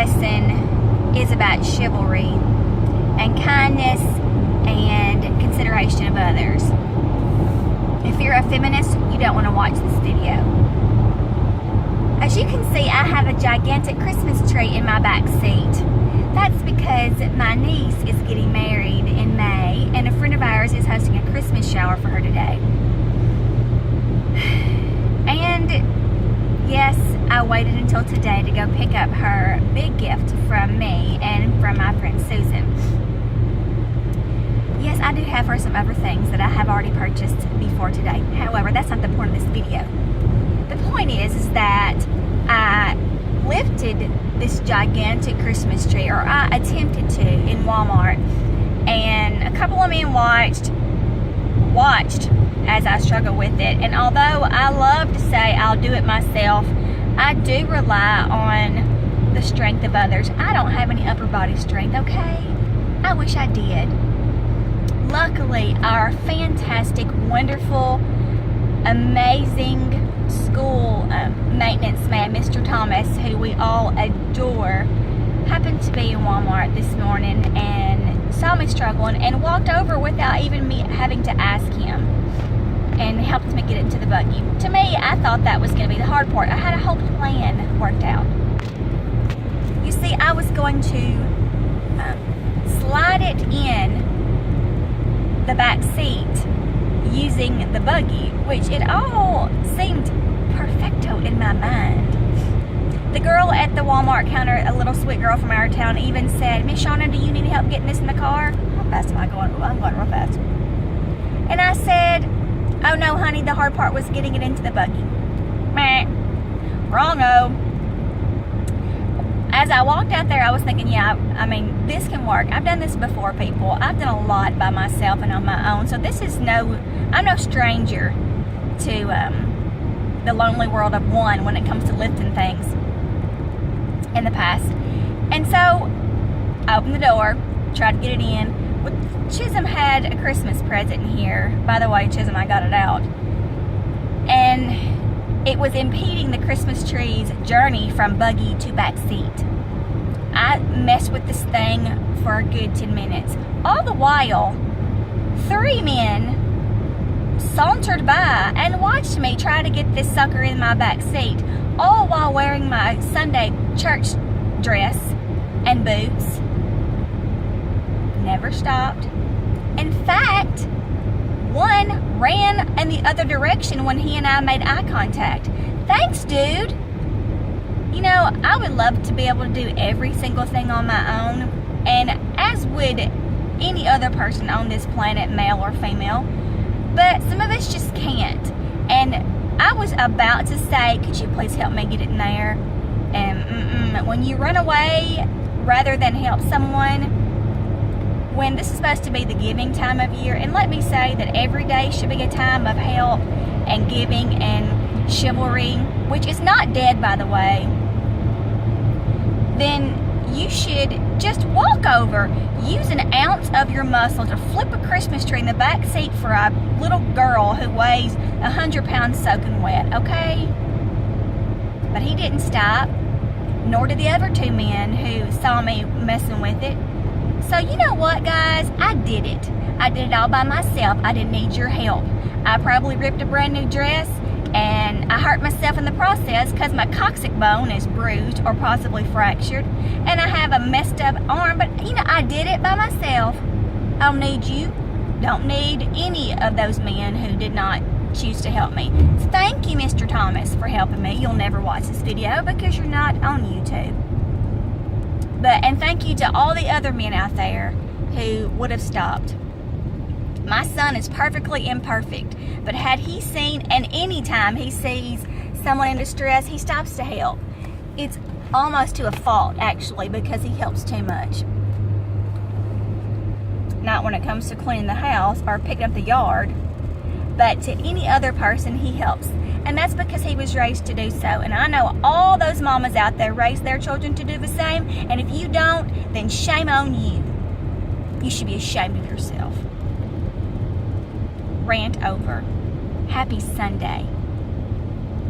lesson is about chivalry and kindness and consideration of others. If you're a feminist, you don't want to watch this video. As you can see, I have a gigantic Christmas tree in my back seat. That's because my niece is getting married in May, and a friend of ours is hosting a Christmas shower for her today. And yes, I waited until today to go pick up her big gift from me and from my friend Susan. Yes, I do have her some other things that I have already purchased before today. However, that's not the point of this video. The point is that I lifted this gigantic Christmas tree, or I attempted to, in Walmart, and a couple of men watched as I struggled with it. And although I love to say I'll do it myself, I do rely on the strength of others. I don't have any upper body strength, okay? I wish I did. Luckily, our fantastic, wonderful, amazing school maintenance man, Mr. Thomas, who we all adore, happened to be in Walmart this morning and saw me struggling and walked over without even me having to ask him and helped me get into the buggy. To me, I thought that was going to be the hard part. I had a whole plan worked out. You see, I was going to slide it in the back seat using the buggy, which it all seemed perfecto in my mind. The girl at the Walmart counter, a little sweet girl from our town, even said, "Miss Shauna, do you need help getting this in the car?" How fast am I going? Oh, I'm going real fast. And I said, "Oh no, honey, the hard part was getting it into the buggy." Meh. Wrong-o. As I walked out there, I was thinking, yeah, I mean, this can work. I've done this before, people. I've done a lot by myself and on my own. So this is I'm no stranger to the lonely world of one when it comes to lifting things in the past. And so I opened the door, tried to get it in. Chisholm had a Christmas present in here. By the way, Chisholm, I got it out. And it was impeding the Christmas tree's journey from buggy to back seat. I messed with this thing for a good 10 minutes. All the while, 3 men sauntered by and watched me try to get this sucker in my back seat, all while wearing my Sunday church dress and boots. Never stopped. In fact, one ran in the other direction when he and I made eye contact. Thanks, dude. You know, I would love to be able to do every single thing on my own, and as would any other person on this planet, male or female, but some of us just can't. And I was about to say, could you please help me get it in there? And when you run away rather than help someone, when this is supposed to be the giving time of year, and let me say that every day should be a time of help and giving and chivalry, which is not dead, by the way, then you should just walk over, use an ounce of your muscle to flip a Christmas tree in the back seat for a little girl who weighs 100 pounds soaking wet, okay? But he didn't stop, nor did the other 2 men who saw me messing with it. So you know what, guys? I did it. I did it all by myself. I didn't need your help. I probably ripped a brand new dress, and I hurt myself in the process because my coccyx bone is bruised or possibly fractured, and I have a messed up arm, but you know, I did it by myself. I don't need you. Don't need any of those men who did not choose to help me. So thank you, Mr. Thomas, for helping me. You'll never watch this video because you're not on YouTube. And thank you to all the other men out there who would have stopped. My son is perfectly imperfect, but had he seen, and any time he sees someone in distress, he stops to help. It's almost to a fault, actually, because he helps too much. Not when it comes to cleaning the house or picking up the yard, but to any other person he helps. And that's because he was raised to do so. And I know all those mamas out there raise their children to do the same. And if you don't, then shame on you. You should be ashamed of yourself. Rant over. Happy Sunday.